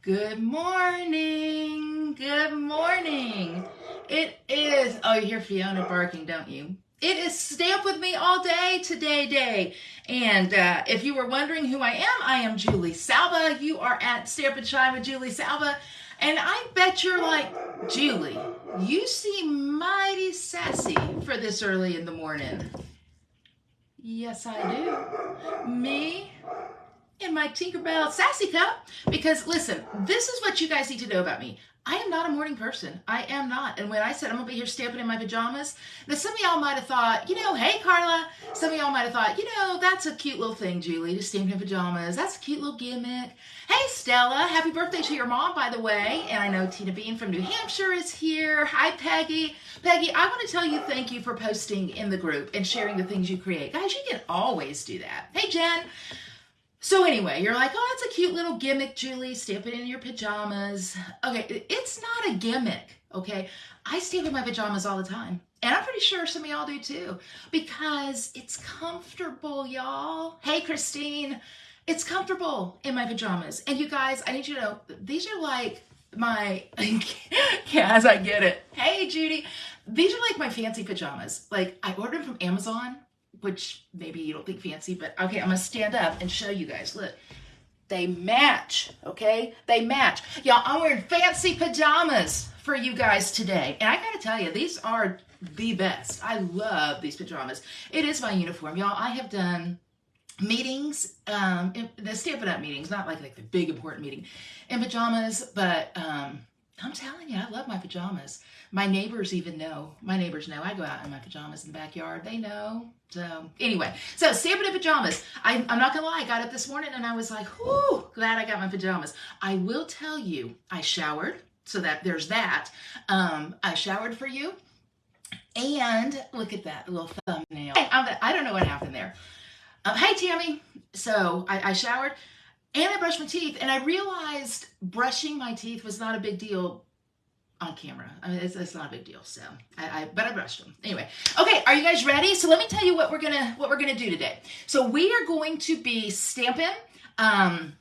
Good morning. Good morning. It is, oh, you hear Fiona barking, don't you? It is Stamp With Me All Day Today Day. And if you were wondering who I am Julie Salva. You are at Stamp and Shine with Julie Salva. And I bet you're like, Julie, you seem mighty sassy for this early in the morning. Yes, I do. Me in my Tinkerbell Sassy Cup, because listen, this is what you guys need to know about me. I am not a morning person. I am not. And when I said I'm gonna be here stamping in my pajamas, now some of y'all might have thought, hey Carla, some of y'all might have thought, that's a cute little thing, Julie, to stamp in pajamas. That's a cute little gimmick. Hey Stella, happy birthday to your mom, by the way. And I know Tina Bean from New Hampshire is here. Hi Peggy. Peggy, I want to tell you thank you for posting in the group and sharing the things you create. Guys, you can always do that. Hey Jen. So anyway, you're like, oh, it's a cute little gimmick, Julie, stamp it in your pajamas. Okay, it's not a gimmick, okay? I stamp in my pajamas all the time. And I'm pretty sure some of y'all do too, because it's comfortable, y'all. Hey, Christine, it's comfortable in my pajamas. And you guys, I need you to know, these are like my, yes, I get it. Hey, Judy, these are like my fancy pajamas. Like I ordered them from Amazon, which maybe you don't think fancy, but okay, I'm gonna stand up and show you guys. Look, they match, okay? They match. Y'all, I'm wearing fancy pajamas for you guys today. And I gotta tell you, these are the best. I love these pajamas. It is my uniform, y'all. I have done meetings, the Stampin' Up meetings, not like the big important meeting in pajamas, but I'm telling you, I love my pajamas. My neighbors even know. My neighbors know I go out in my pajamas in the backyard. They know. So anyway, so Stampin' in pajamas. I'm not gonna lie, I got up this morning and I was like, whoo, glad I got my pajamas. I will tell you, I showered, so that there's that. I showered for you. And look at that little thumbnail. I don't know what happened there. Hey Tammy. So I showered and I brushed my teeth, and I realized brushing my teeth was not a big deal on camera. I mean, it's not a big deal. So but I brushed them anyway. Okay, are you guys ready? So let me tell you what we're gonna do today. So we are going to be stamping. I'm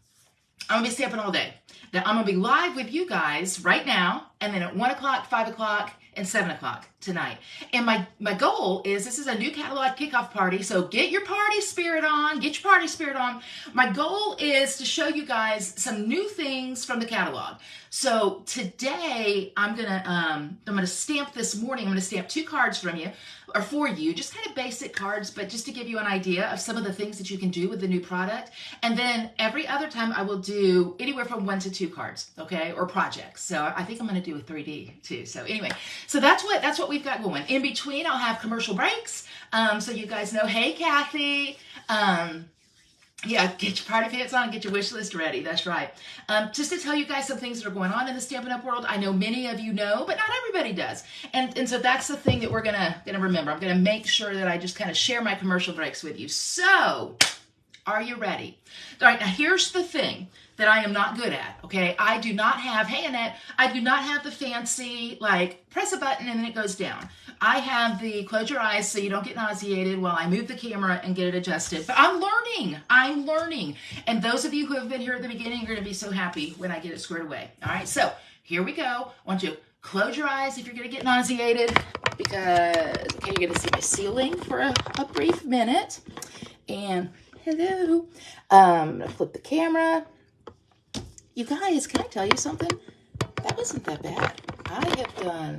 gonna be stamping all day. Now I'm gonna be live with you guys right now, and then at 1 o'clock, 5 o'clock, and 7 o'clock tonight. And my goal is, this is a new catalog kickoff party, so get your party spirit on, get your party spirit on. My goal is to show you guys some new things from the catalog. So today I'm gonna stamp this morning. I'm gonna stamp 2 cards from you, or for you, just kind of basic cards, but just to give you an idea of some of the things that you can do with the new product. And then every other time I will do anywhere from 1 to 2 cards, okay, or projects. So I think I'm gonna do a 3D too. So anyway, so that's what we've got going. In between, I'll have commercial breaks, so you guys know. Hey, Kathy. Yeah, get your party pants on, get your wish list ready. That's right. Just to tell you guys some things that are going on in the Stampin' Up world. I know many of you know, but not everybody does. And so that's the thing that we're gonna remember. I'm gonna make sure that I just kind of share my commercial breaks with you. So, are you ready? All right, now here's the thing that I am not good at, okay? I do not have, hey Annette, I do not have the fancy, like, press a button and then it goes down. I have the close your eyes so you don't get nauseated while I move the camera and get it adjusted. But I'm learning. And those of you who have been here at the beginning are gonna be so happy when I get it squared away. All right, so here we go. I want you to close your eyes if you're gonna get nauseated, because, okay, you're gonna see my ceiling for a brief minute. And hello, I'm gonna flip the camera. You guys, can I tell you something? That wasn't that bad. I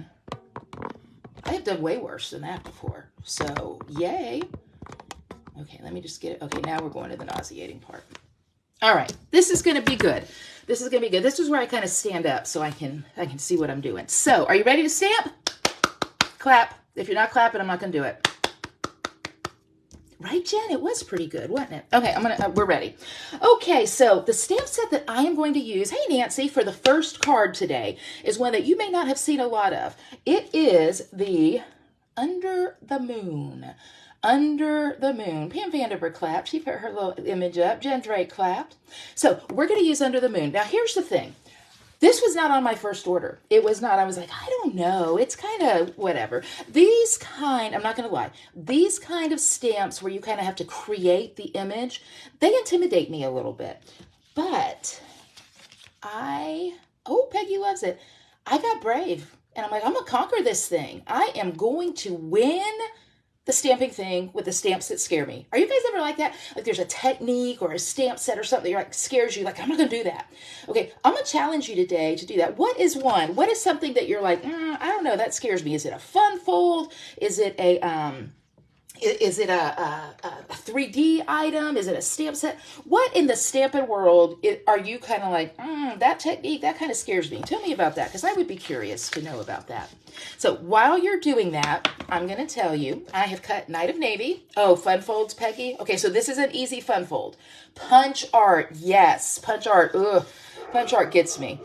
have done way worse than that before. So, yay. Okay, let me just get it. Okay, now we're going to the nauseating part. All right, this is going to be good. This is going to be good. This is where I kind of stand up so I can see what I'm doing. So, are you ready to stamp? Clap. If you're not clapping, I'm not going to do it. Right, Jen? It was pretty good, wasn't it? Okay, we're ready. Okay, so the stamp set that I am going to use, hey Nancy, for the first card today is one that you may not have seen a lot of. It is the Under the Moon. Under the Moon. Pam Vanderberg clapped. She put her little image up. Jen Drake clapped. So we're going to use Under the Moon. Now, here's the thing. This was not on my first order. It was not. I was like, I don't know. It's kind of whatever. I'm not going to lie, these kind of stamps where you kind of have to create the image, they intimidate me a little bit. But I Peggy loves it. I got brave. And I'm like, I'm going to conquer this thing. I am going to win the stamping thing with the stamps that scare me. Are you guys ever like that? Like there's a technique or a stamp set or something that scares you. Like, I'm not going to do that. Okay, I'm going to challenge you today to do that. What is one? What is something that you're like, I don't know, that scares me. Is it a fun fold? Is it a 3D item? Is it a stamp set? What in the Stampin' world are you kind of like, that technique, that kind of scares me? Tell me about that, because I would be curious to know about that. So while you're doing that, I'm going to tell you, I have cut Night of Navy. Oh, fun folds, Peggy. Okay, so this is an easy fun fold. Punch art, yes. Punch art, ugh. Punch art gets me.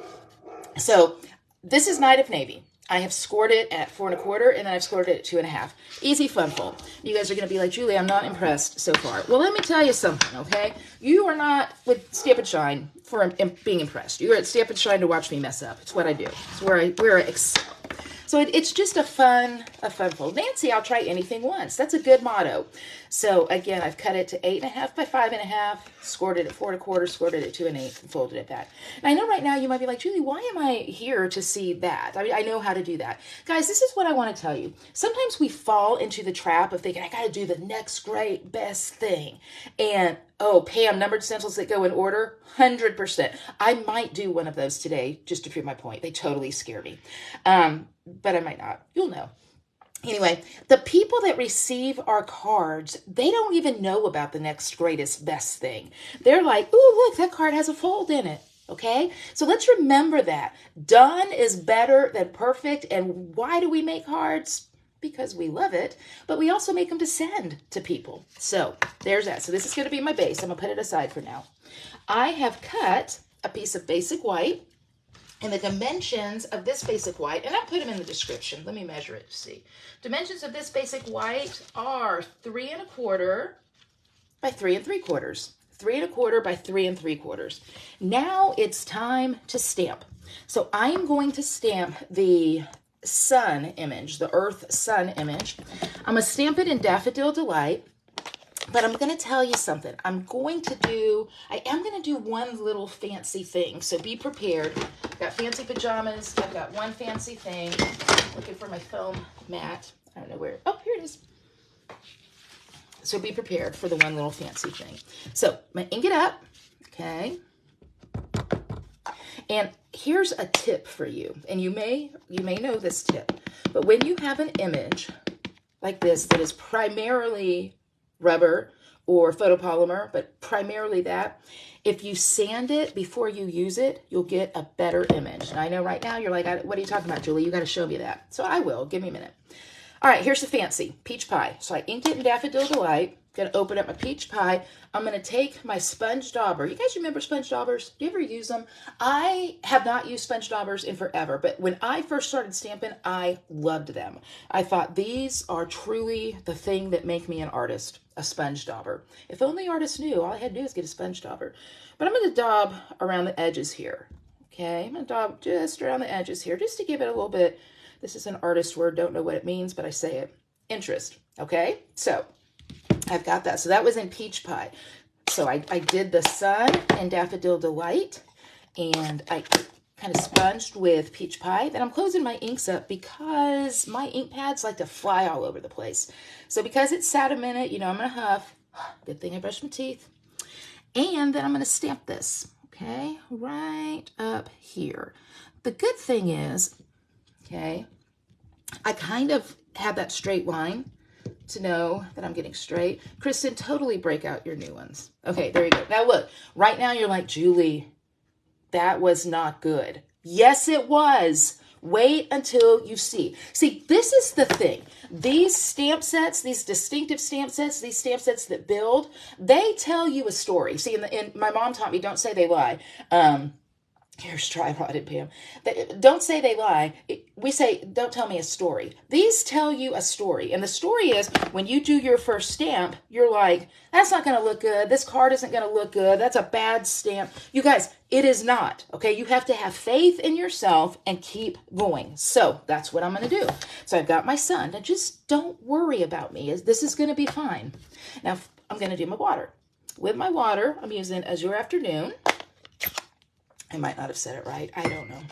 So this is Night of Navy. I have scored it at 4 1/4, and then I've scored it at 2 1/2. Easy fun fold. You guys are going to be like, Julie, I'm not impressed so far. Well, let me tell you something, okay? You are not with Stampin' Shine for being impressed. You are at Stampin' Shine to watch me mess up. It's what I do. It's where I excel. So it's just a fun fold. Nancy, I'll try anything once. That's a good motto. So again, I've cut it to 8 1/2 by 5 1/2, scored it at 4 1/4, scored it at 2 1/8, and folded it back. And I know right now you might be like, Julie, why am I here to see that? I mean, I know how to do that. Guys, this is what I want to tell you. Sometimes we fall into the trap of thinking, I got to do the next great best thing. And oh, Pam, numbered stencils that go in order, 100%. I might do one of those today just to prove my point. They totally scare me. But I might not. You'll know. Anyway, the people that receive our cards, they don't even know about the next greatest best thing. They're like, ooh, look, that card has a fold in it. Okay? So let's remember that. Done is better than perfect. And why do we make cards? Because we love it, but we also make them to send to people. So there's that. So this is going to be my base. I'm going to put it aside for now. I have cut a piece of basic white, and the dimensions of this basic white, and I'll put them in the description. Let me measure it to see. Dimensions of this basic white are 3 1/4 by 3 3/4. 3 1/4 by 3 3/4. Now it's time to stamp. So I am going to stamp the sun image, the earth sun image. I'm going to stamp it in Daffodil Delight, but I'm going to tell you something. I am going to do one little fancy thing, so be prepared. I've got fancy pajamas. I've got one fancy thing. Looking for my foam mat. I don't know where. Oh, here it is. So be prepared for the one little fancy thing. So I'm going to ink it up, okay? And here's a tip for you, and you may know this tip, but when you have an image like this that is primarily rubber or photopolymer, but primarily that, if you sand it before you use it, you'll get a better image. And I know right now you're like, what are you talking about, Julie? You got to show me that. So I will. Give me a minute. All right, here's the fancy peach pie. So I inked it in Daffodil Delight. Going to open up my peach pie. I'm going to take my sponge dauber. You guys remember sponge daubers? Do you ever use them? I have not used sponge daubers in forever, but when I first started stamping, I loved them. I thought these are truly the thing that make me an artist, a sponge dauber. If only artists knew, all I had to do is get a sponge dauber. But I'm going to daub around the edges here. Okay, I'm going to daub just around the edges here, just to give it a little bit. This is an artist word, don't know what it means, but I say it. Interest, okay? So I've got that. So that was in peach pie. So I did the sun and Daffodil Delight, and I kind of sponged with peach pie. Then I'm closing my inks up because my ink pads like to fly all over the place. So because it sat a minute, I'm going to huff. Good thing I brushed my teeth. And then I'm going to stamp this, okay, right up here. The good thing is, okay, I kind of have that straight line to know that I'm getting straight. Kristen, totally break out your new ones. Okay, there you go. Now look, right now you're like, Julie, that was not good. Yes, it was. Wait until you see. See, this is the thing. These stamp sets, these distinctive stamp sets, these stamp sets that build, they tell you a story. See, in my mom taught me, don't say they lie. Here's tripoded Pam. Don't say they lie. We say, don't tell me a story. These tell you a story. And the story is, when you do your first stamp, you're like, that's not going to look good. This card isn't going to look good. That's a bad stamp. You guys, it is not. Okay, you have to have faith in yourself and keep going. So that's what I'm going to do. So I've got my sun. Now just don't worry about me. This is going to be fine. Now I'm going to do my water. With my water, I'm using Azure Afternoon. I might not have said it right. I don't know.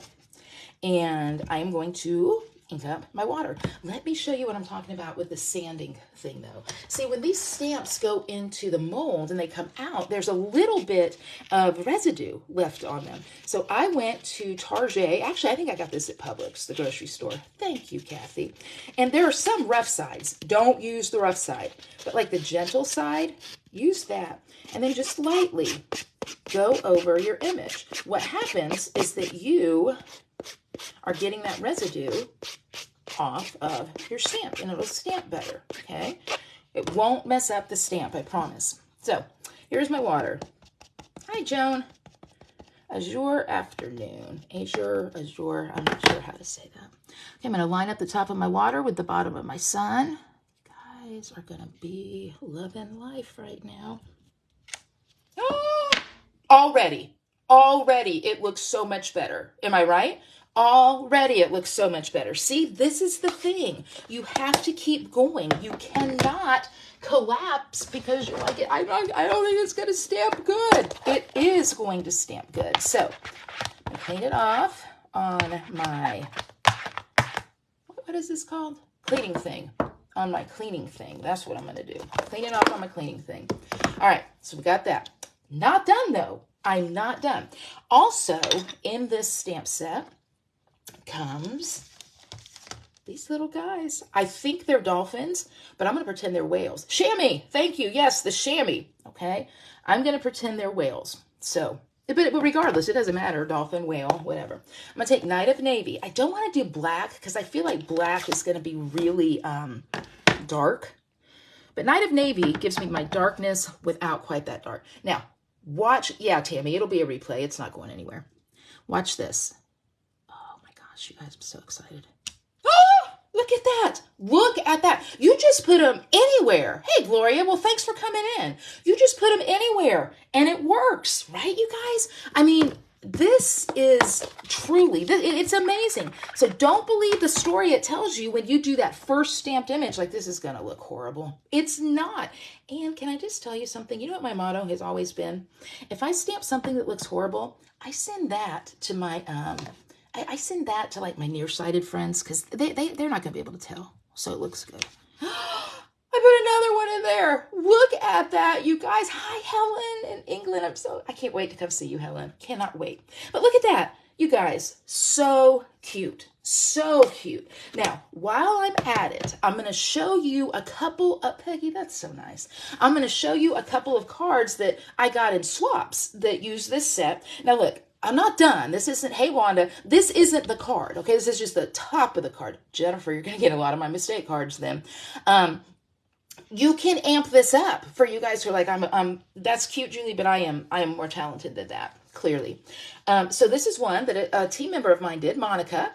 And I'm going to ink up my water. Let me show you what I'm talking about with the sanding thing though. See, when these stamps go into the mold and they come out, there's a little bit of residue left on them. So I went to Target. Actually, I think I got this at Publix, the grocery store. Thank you, Kathy. And there are some rough sides. Don't use the rough side, but like the gentle side, use that. And then just lightly go over your image. What happens is that you are getting that residue off of your stamp, and it'll stamp better, okay? It won't mess up the stamp, I promise. So here's my water. Hi, Joan. Azure afternoon. Azure, I'm not sure how to say that. Okay, I'm going to line up the top of my water with the bottom of my sun. You guys are going to be loving life right now. Oh, already it looks so much better. Am I right? Already it looks so much better. See, this is the thing. You have to keep going. You cannot collapse because you're like, I don't think it's going to stamp good. It is going to stamp good. So I clean it off on my, what is this called? Cleaning thing. On my cleaning thing. That's what I'm going to do. Clean it off on my cleaning thing. All right, so we got that. Not done though. I'm not done. Also, in this stamp set comes these little guys. I think they're dolphins, but I'm going to pretend they're whales. Chamois. Thank you. Yes, the chamois. Okay. I'm going to pretend they're whales. So, but regardless, it doesn't matter. Dolphin, whale, whatever. I'm going to take Night of Navy. I don't want to do black because I feel like black is going to be really dark. But Night of Navy gives me my darkness without quite that dark. Now, watch. Yeah, Tammy, it'll be a replay. It's not going anywhere. Watch this. You guys, I'm so excited. Oh, look at that. Look at that. You just put them anywhere. Hey, Gloria. Well, thanks for coming in. You just put them anywhere and it works, right, you guys? I mean, this is truly, it's amazing. So don't believe the story it tells you when you do that first stamped image, like this is going to look horrible. It's not. And can I just tell you something? You know what my motto has always been? If I stamp something that looks horrible, I send that to my, I send that to like my nearsighted friends because they're not going to be able to tell. So it looks good. I put another one in there. Look at that, you guys. Hi, Helen in England. I can't wait to come see you, Helen. Cannot wait. But look at that, you guys. So cute. So cute. Now, while I'm at it, I'm going to show you a couple of, Peggy, that's so nice. I'm going to show you a couple of cards that I got in swaps that use this set. Now, look. I'm not done. This isn't, hey, Wanda, this isn't the card, okay? This is just the top of the card. Jennifer, you're going to get a lot of my mistake cards then. You can amp this up for you guys who are like, that's cute, Julie, but I am more talented than that, clearly. So this is one that a team member of mine did, Monica,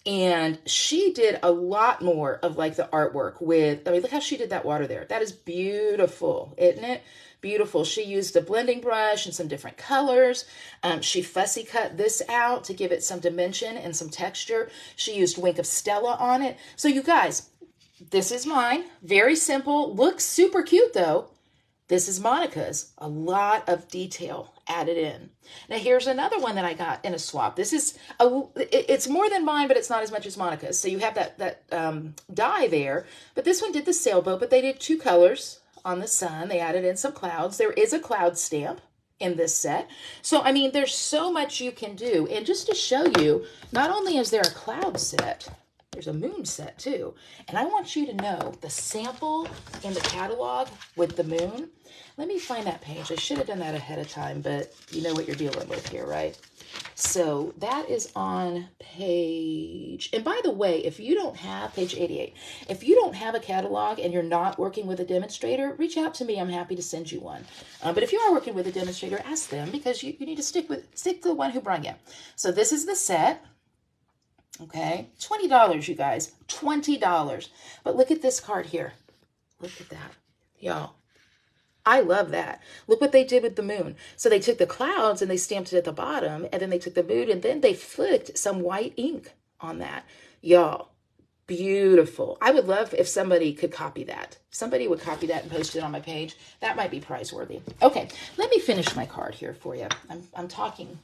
and she did a lot more of like the artwork with, I mean, look how she did that water there. That is beautiful, isn't it? Beautiful. She used a blending brush and some different colors. She fussy cut this out to give it some dimension and some texture. She used Wink of Stella on it. So you guys, this is mine. Very simple. Looks super cute though. This is Monica's. A lot of detail added in. Now here's another one that I got in a swap. This is, it's more than mine, but it's not as much as Monica's. So you have that die there. But this one did the sailboat, but they did two colors. On the sun, they added in some clouds. There is a cloud stamp in this set. So, I mean, there's so much you can do. And just to show you, not only is there a cloud set, there's a moon set too. And I want you to know the sample in the catalog with the moon. Let me find that page. I should have done that ahead of time, but you know what you're dealing with here, right? So that is on page, and by the way, if you don't have page 88, if you don't have a catalog and you're not working with a demonstrator, reach out to me. I'm happy to send you one. But if you are working with a demonstrator, ask them because you need to stick to the one who brought you. So this is the set. Okay, $20, you guys, $20. But look at this card here. Look at that, y'all. I love that. Look what they did with the moon. So they took the clouds and they stamped it at the bottom, and then they took the moon and then they flicked some white ink on that. Y'all, beautiful. I would love if somebody could copy that. Somebody would copy that and post it on my page. That might be prize worthy. Okay, let me finish my card here for you. I'm talking,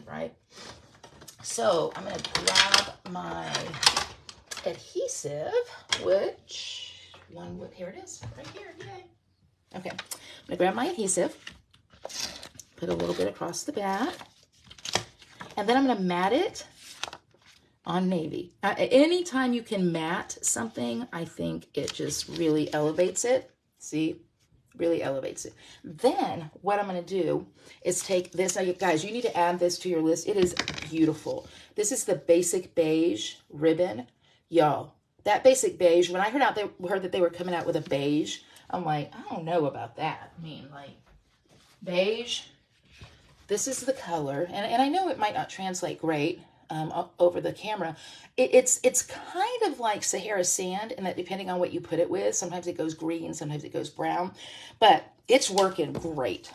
right? So I'm going to grab my adhesive, which one would, here it is, right here, yay. Okay, I'm going to grab my adhesive, put a little bit across the back, and then I'm going to mat it on navy. Anytime you can matte something, I think it just really elevates it. See? Really elevates it. Then what I'm going to do is take this. Now, guys, you need to add this to your list. It is beautiful. This is the basic beige ribbon. Y'all, that basic beige, when I heard that they were coming out with a beige, I'm like, I don't know about that. I mean, like, beige. This is the color. And I know it might not translate great over the camera. It's kind of like Sahara sand, and that depending on what you put it with, sometimes it goes green, sometimes it goes brown, but it's working great.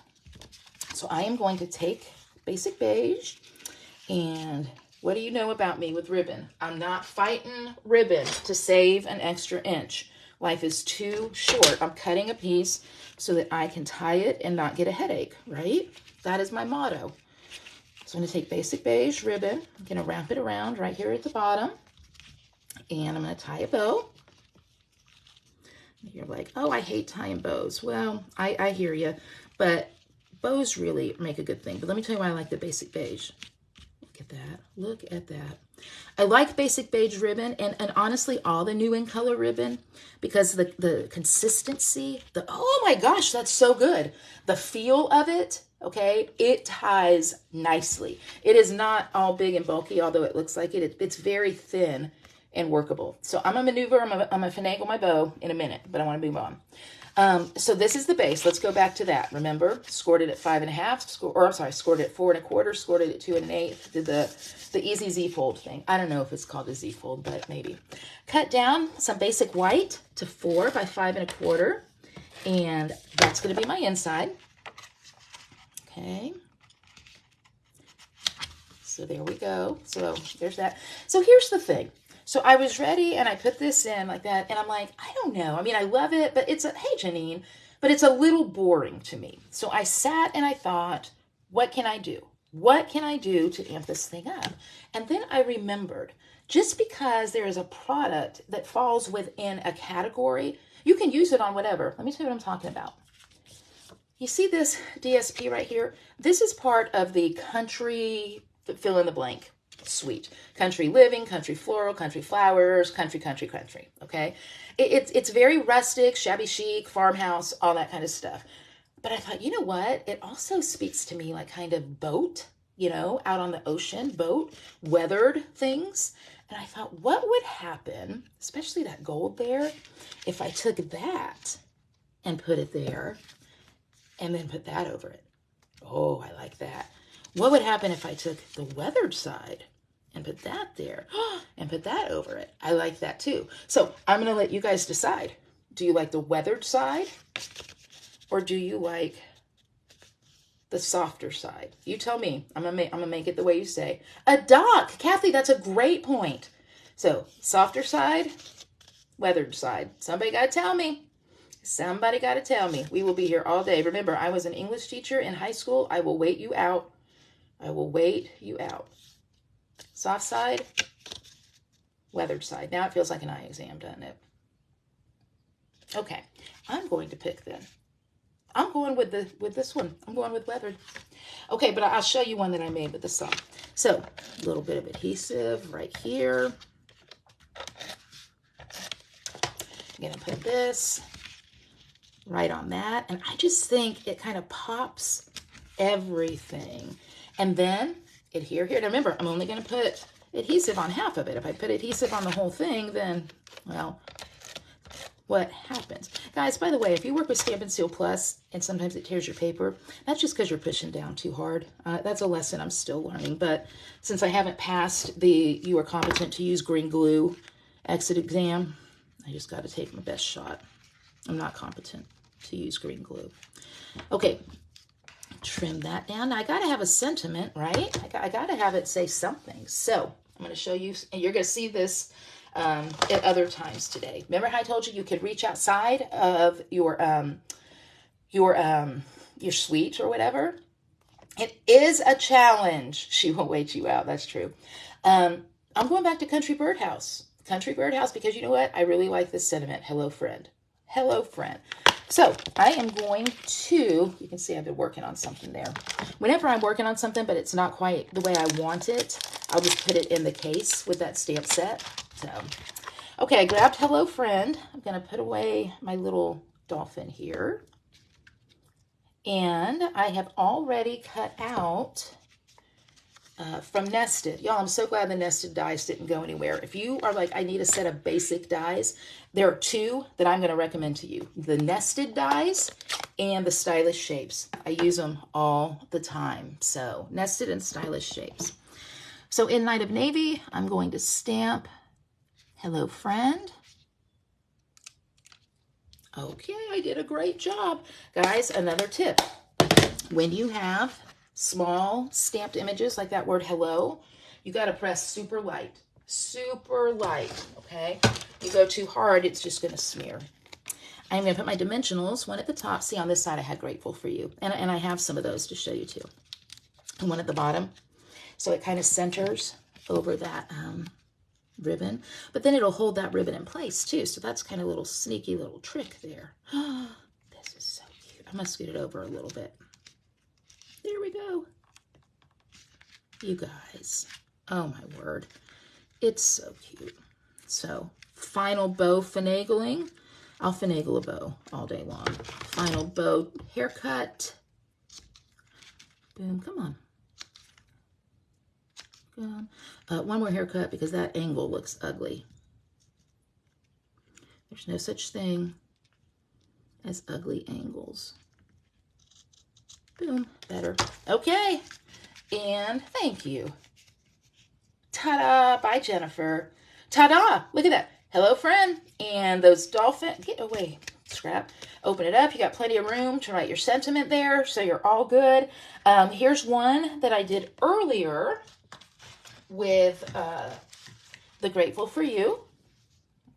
So I am going to take basic beige, and what do you know about me with ribbon? I'm not fighting ribbon to save an extra inch. Life is too short. I'm cutting a piece so that I can tie it and not get a headache, right? That is my motto. So I'm going to take basic beige ribbon. I'm going to wrap it around right here at the bottom. And I'm going to tie a bow. You're like, oh, I hate tying bows. Well, I hear you. But bows really make a good thing. But let me tell you why I like the basic beige. Look at that. Look at that. I like basic beige ribbon and honestly all the new in color ribbon because the consistency, oh my gosh, that's so good. The feel of it, okay, it ties nicely. It is not all big and bulky, although it looks like it. It's very thin and workable. So I'm going to maneuver, I'm going to finagle my bow in a minute, but I want to move on. So this is the base. Let's go back to that. Remember, scored it at 5.5, scored it at 4 1/4, scored it at 2 1/8. Did the easy Z fold thing. I don't know if it's called a Z fold, but maybe. Cut down some basic white to 4 by 5 1/4, and that's going to be my inside. Okay. So there we go. So there's that. So here's the thing. So I was ready and I put this in like that and I'm like, I don't know. I mean, I love it, but it's hey, Janine, but it's a little boring to me. So I sat and I thought, what can I do? What can I do to amp this thing up? And then I remembered, just because there is a product that falls within a category, you can use it on whatever. Let me tell you what I'm talking about. You see this DSP right here? This is part of the country, fill in the blank suite. Country living, country floral, country flowers, country, okay? It's very rustic, shabby chic, farmhouse, all that kind of stuff. But I thought, you know what? It also speaks to me like kind of boat, you know, out on the ocean, boat, weathered things. And I thought, what would happen, especially that gold there, if I took that and put it there and then put that over it? Oh, I like that. What would happen if I took the weathered side and put that there and put that over it? I like that too. So I'm going to let you guys decide. Do you like the weathered side or do you like the softer side? You tell me. I'm gonna make it the way you say. A dock. Kathy, that's a great point. So softer side, weathered side. Somebody got to tell me. Somebody got to tell me. We will be here all day. Remember, I was an English teacher in high school. I will wait you out. I will wait you out. Soft side, weathered side. Now it feels like an eye exam, doesn't it? Okay, I'm going to pick then. I'm going with this one. I'm going with weathered. Okay, but I'll show you one that I made with the soft. So a little bit of adhesive right here. I'm gonna put this right on that, and I just think it kind of pops everything. And then adhere here. Now remember, I'm only going to put adhesive on half of it. If I put adhesive on the whole thing, then, well, what happens? Guys, by the way, if you work with Stampin' Seal Plus and sometimes it tears your paper, that's just because you're pushing down too hard. That's a lesson I'm still learning. But since I haven't passed the you are competent to use green glue exit exam, I just got to take my best shot. I'm not competent to use green glue. Okay. Trim that down. Now, I got to have a sentiment, right? I got to have it say something. So I'm going to show you, and you're going to see this at other times today. Remember how I told you could reach outside of your suite or whatever? It is a challenge. She won't wait you out. That's true. I'm going back to Country Birdhouse. Country Birdhouse, because you know what? I really like this sentiment. Hello, friend. Hello, friend. So I am going to, you can see I've been working on something there. Whenever I'm working on something, but it's not quite the way I want it, I'll just put it in the case with that stamp set. So, okay, I grabbed Hello, Friend. I'm going to put away my little dolphin here. And I have already cut out from Nested. Y'all, I'm so glad the Nested dies didn't go anywhere. If you are like, I need a set of basic dies, there are two that I'm going to recommend to you. The Nested dies and the Stylish Shapes. I use them all the time. So, Nested and Stylish Shapes. So, in Night of Navy, I'm going to stamp Hello, Friend. Okay, I did a great job. Guys, another tip. When you have small stamped images like that word hello, you got to press super light, okay? You go too hard, it's just going to smear. I'm going to put my dimensionals, one at the top. See, on this side I had Grateful for You, and I have some of those to show you too. And one at the bottom, so it kind of centers over that ribbon, but then it'll hold that ribbon in place too, so that's kind of a little sneaky little trick there. This is so cute. I'm going to scoot it over a little bit. There we go. You guys. Oh my word. It's so cute. So, final bow finagling. I'll finagle a bow all day long. Final bow haircut. Boom. Come on. Go on. One more haircut because that angle looks ugly. There's no such thing as ugly angles. Boom, better. Okay, and thank you. Ta-da, bye Jennifer. Ta-da, look at that. Hello, friend. And those dolphin, get away, scrap. Open it up, you got plenty of room to write your sentiment there, so you're all good. Here's one that I did earlier with the Grateful for You.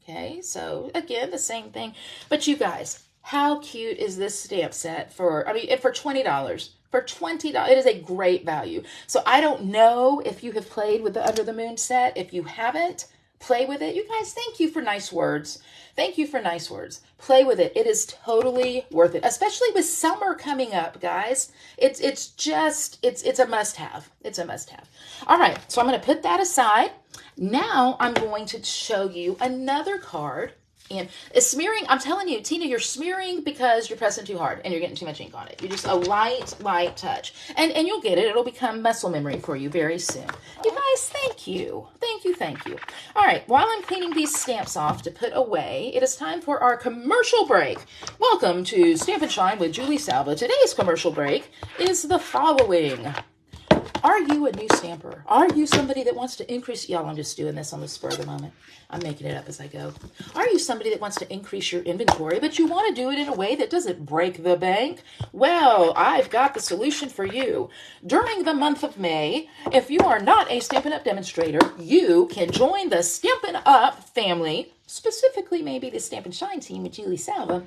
Okay, so again, the same thing. But you guys, how cute is this stamp set for, I mean, for $20? For $20, it is a great value. So I don't know if you have played with the Under the Moon set. If you haven't, play with it. You guys, thank you for nice words. Thank you for nice words. Play with it. It is totally worth it, especially with summer coming up, guys. It's a must-have. It's a must-have. All right, so I'm going to put that aside. Now I'm going to show you another card. And smearing, I'm telling you, Tina, you're smearing because you're pressing too hard and you're getting too much ink on it. You're just a light touch. And you'll get it. It'll become muscle memory for you very soon. You guys, thank you. Thank you, thank you. All right, while I'm cleaning these stamps off to put away, it is time for our commercial break. Welcome to Stamp and Shine with Julie Salva. Today's commercial break is the following. Are you a new stamper? Are you somebody that wants to increase, y'all, I'm just doing this on the spur of the moment. I'm making it up as I go. Are you somebody that wants to increase your inventory, but you want to do it in a way that doesn't break the bank? Well, I've got the solution for you. During the month of May, if you are not a Stampin' Up! Demonstrator, you can join the Stampin' Up! Family, specifically maybe the Stamp and Shine team with Julie Salva.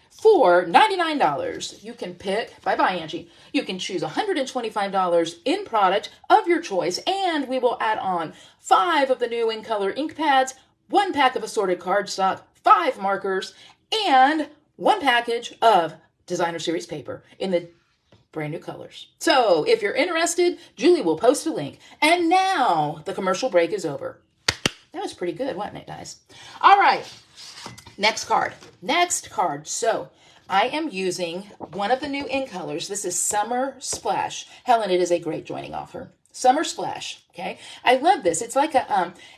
For $99, you can pick, bye-bye Angie, you can choose $125 in product of your choice, and we will add on 5 of the new in color ink pads, 1 pack of assorted cardstock, 5 markers, and 1 package of designer series paper in the brand new colors. So if you're interested, Julie will post a link. And now the commercial break is over. That was pretty good, wasn't it, guys? All right. Next card. So I am using one of the new in colors. This is Summer Splash. Helen, it is a great joining offer. Summer Splash. Okay. I love this. It's like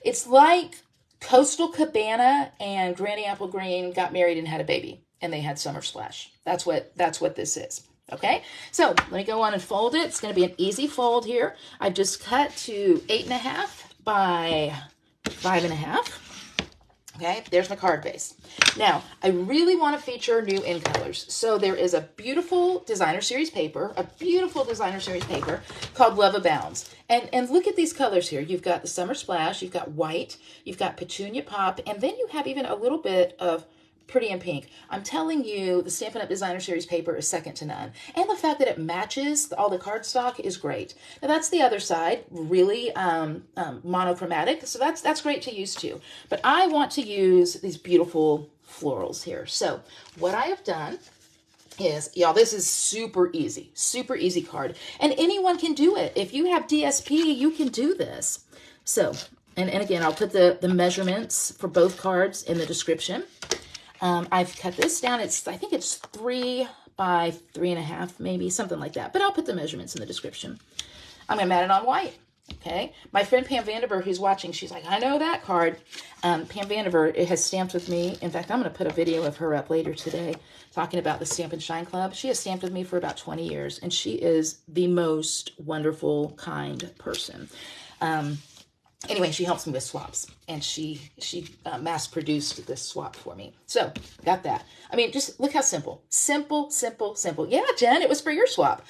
it's like Coastal Cabana and Granny Apple Green got married and had a baby, and they had Summer Splash. That's what this is. Okay. So let me go on and fold it. It's going to be an easy fold here. I've just cut to 8.5 by 5.5. Okay, there's my card base. Now, I really want to feature new in colors. So there is a beautiful designer series paper called Love Abounds. And look at these colors here. You've got the Summer Splash, you've got white, you've got Petunia Pop, and then you have even a little bit of pretty in pink. I'm telling you, the Stampin' Up! Designer Series paper is second to none. And the fact that it matches all the cardstock is great. Now that's the other side, really monochromatic. So that's great to use too. But I want to use these beautiful florals here. So what I have done is, y'all, this is super easy card. And anyone can do it. If you have DSP, you can do this. So, and again, I'll put the measurements for both cards in the description. I've cut this down. I think it's 3 by 3.5, maybe, something like that. But I'll put the measurements in the description. I'm going to mat it on white. Okay. My friend Pam Vandiver, who's watching, she's like, I know that card. Pam Vandiver has stamped with me. In fact, I'm going to put a video of her up later today talking about the Stamp and Shine Club. She has stamped with me for about 20 years, and she is the most wonderful, kind person. Anyway, she helps me with swaps, and she mass-produced this swap for me. So, got that. I mean, just look how simple. Simple. Yeah, Jen, it was for your swap.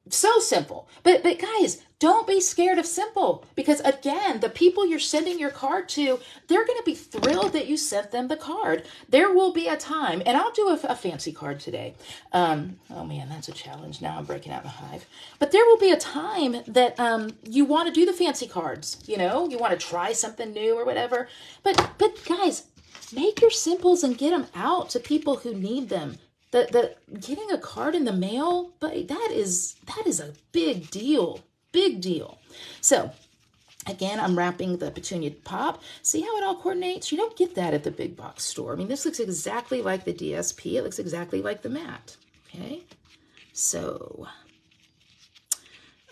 So simple. But guys, don't be scared of simple, because again, the people you're sending your card to, they're going to be thrilled that you sent them the card. There will be a time, and I'll do a fancy card today. Oh man, that's a challenge. Now I'm breaking out in a hive. But there will be a time that you want to do the fancy cards. You know, you want to try something new or whatever. But guys, make your simples and get them out to people who need them. The getting a card in the mail, but that is a big deal. Big deal. So, again, I'm wrapping the Petunia Pop. See how it all coordinates? You don't get that at the big box store. I mean, this looks exactly like the DSP. It looks exactly like the mat. Okay? So,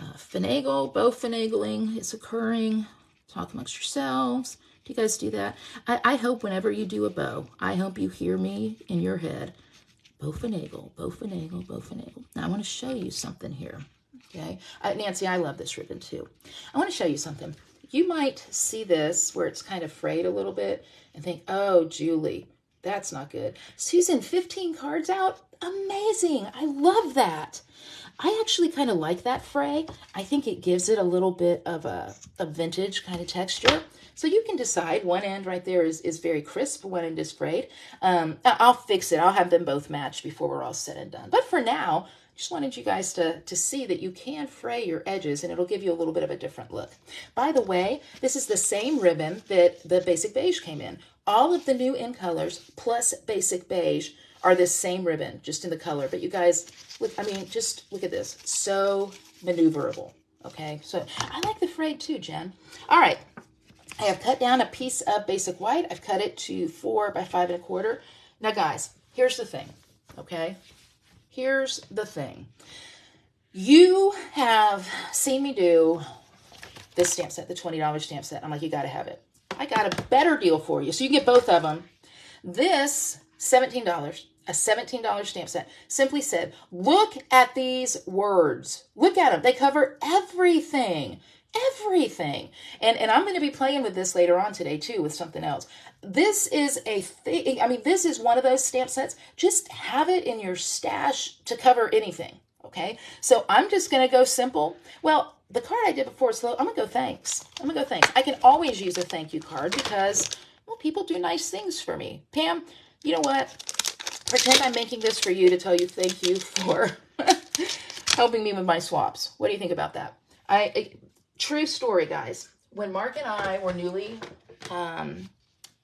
finagle, bow finagling is occurring. Talk amongst yourselves. Do you guys do that? I hope whenever you do a bow, I hope you hear me in your head. Bow finagle, bow finagle, bow finagle. Now, I want to show you something here. Okay, Nancy, I love this ribbon too. I want to show you something. You might see this where it's kind of frayed a little bit and think, oh, Julie, that's not good. Susan, 15 cards out? Amazing. I love that. I actually kind of like that fray. I think it gives it a little bit of a vintage kind of texture. So you can decide. One end right there is very crisp. One end is frayed. I'll fix it. I'll have them both matched before we're all said and done. But for now, just wanted you guys to see that you can fray your edges, and it'll give you a little bit of a different look. By the way, this is the same ribbon that the Basic Beige came in. All of the new in colors plus Basic Beige are this same ribbon, just in the color. But you guys, look, I mean, just look at this. So maneuverable, okay? So I like the frayed too, Jen. All right, I have cut down a piece of Basic White. I've cut it to 4 by 5 1/4. Now, guys, here's the thing, okay? Here's the thing. You have seen me do this stamp set, the $20 stamp set. I'm like, you got to have it. I got a better deal for you. So you can get both of them. This, $17, a $17 stamp set. Simply said, look at these words. Look at them. They cover everything. Everything. And I'm going to be playing with this later on today too with something else. This is a thing. I mean, this is one of those stamp sets. Just have it in your stash to cover anything. Okay. So I'm just going to go simple. Well, the card I did before is slow. I'm going to go thanks. I can always use a thank you card because, well, people do nice things for me. Pam, you know what? Pretend I'm making this for you to tell you thank you for helping me with my swaps. What do you think about that? True story, guys. When Mark and I were newly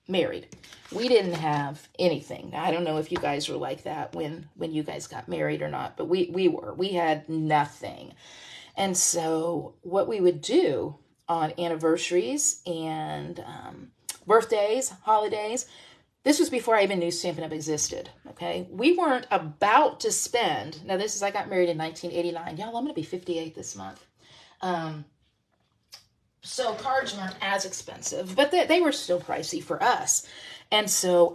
married, we didn't have anything. I don't know if you guys were like that when you guys got married or not, but we were. We had nothing. And so what we would do on anniversaries and birthdays, holidays, this was before I even knew Stampin' Up! Existed, okay? We weren't about to spend, now this is, I got married in 1989. Y'all, I'm going to be 58 this month. So cards weren't as expensive, but they were still pricey for us. And so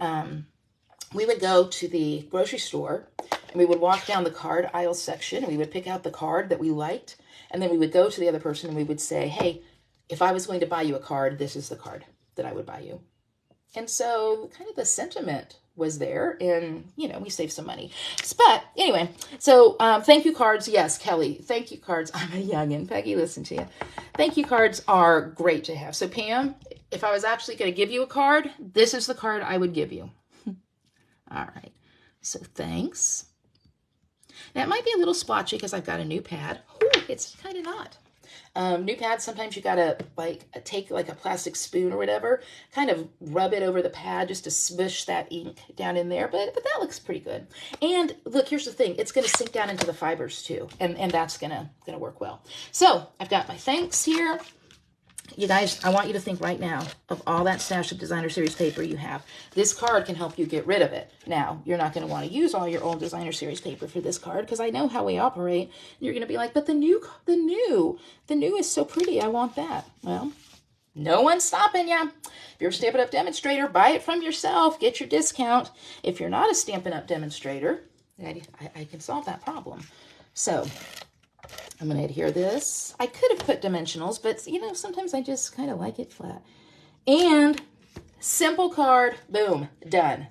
we would go to the grocery store, and we would walk down the card aisle section, and we would pick out the card that we liked, and then we would go to the other person, and we would say, hey, if I was going to buy you a card, this is the card that I would buy you. And so kind of the sentiment was there, and, you know, we saved some money. But anyway, so thank you cards. Yes, Kelly, thank you cards. I'm a youngin'. Peggy, listen to you. Thank you cards are great to have. So Pam, if I was actually going to give you a card, this is the card I would give you. All right. So thanks. Now it might be a little splotchy because I've got a new pad. Ooh, it's kind of not. New pads, sometimes you gotta like take like a plastic spoon or whatever, kind of rub it over the pad just to smush that ink down in there. But that looks pretty good. And look, here's the thing: it's gonna sink down into the fibers too, and that's gonna work well. So I've got my thanks here. You guys, I want you to think right now of all that stash of Designer Series paper you have. This card can help you get rid of it. Now, you're not going to want to use all your old Designer Series paper for this card because I know how we operate. You're going to be like, but the new is so pretty. I want that. Well, no one's stopping you. If you're a Stampin' Up! Demonstrator, buy it from yourself. Get your discount. If you're not a Stampin' Up! Demonstrator, I can solve that problem. So I'm going to adhere this. I could have put dimensionals, but you know, sometimes I just kind of like it flat. And simple card, boom, done.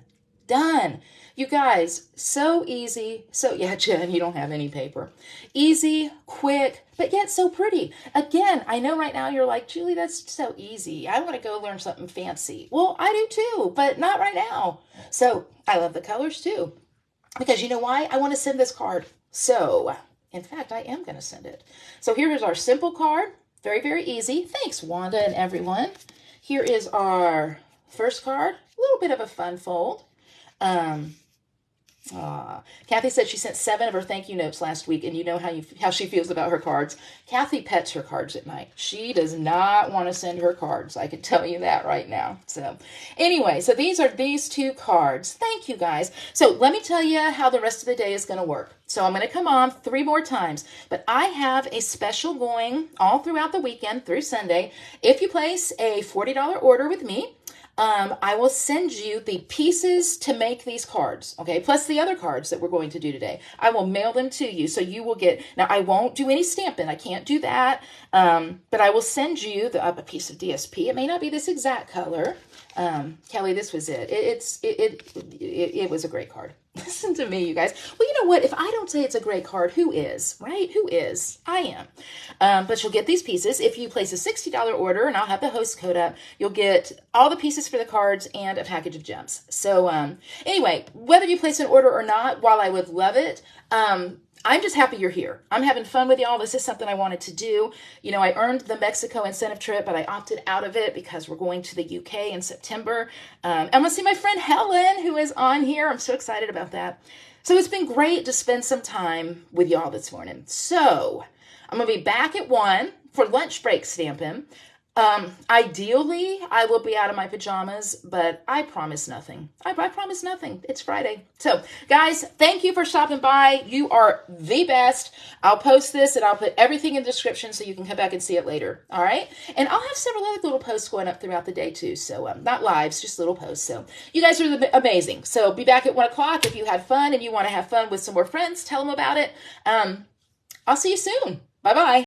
Done. You guys, so easy. So yeah, Jen, you don't have any paper. Easy, quick, but yet so pretty. Again, I know right now you're like, Julie, that's so easy. I want to go learn something fancy. Well, I do too, but not right now. So I love the colors too, because you know why? I want to send this card. So in fact, I am going to send it. So here is our simple card. Very, very easy. Thanks, Wanda and everyone. Here is our first card. A little bit of a fun fold. Kathy said she sent 7 of her thank you notes last week, and you know how she feels about her cards. Kathy pets her cards at night. She does not want to send her cards. I can tell you that right now. So anyway, so these are these 2 cards. Thank you, guys. So let me tell you how the rest of the day is going to work. So I'm going to come on 3 more times, but I have a special going all throughout the weekend through Sunday. If you place a $40 order with me, I will send you the pieces to make these cards, okay? Plus the other cards that we're going to do today. I will mail them to you, so you will get, now I won't do any stamping. I can't do that, but I will send you a piece of DSP. It may not be this exact color. Kelly, this was it. It was a great card. Listen to me, you guys. Well, you know what? If I don't say it's a great card, who is, right? Who is? I am. But you'll get these pieces. If you place a $60 order, and I'll have the host code up, you'll get all the pieces for the cards and a package of gems. So anyway, whether you place an order or not, while I would love it, I'm just happy you're here. I'm having fun with y'all. This is something I wanted to do. You know, I earned the Mexico incentive trip, but I opted out of it because we're going to the UK in September. I'm going to see my friend Helen, who is on here. I'm so excited about that. So it's been great to spend some time with y'all this morning. So I'm going to be back at 1 for lunch break Stampin'. Ideally, I will be out of my pajamas, but I promise nothing. I promise nothing. It's Friday. So, guys, thank you for stopping by. You are the best. I'll post this, and I'll put everything in the description so you can come back and see it later. All right? And I'll have several other little posts going up throughout the day, too. So, not lives, just little posts. So, you guys are amazing. So, be back at 1 o'clock. If you had fun and you want to have fun with some more friends, tell them about it. I'll see you soon. Bye-bye.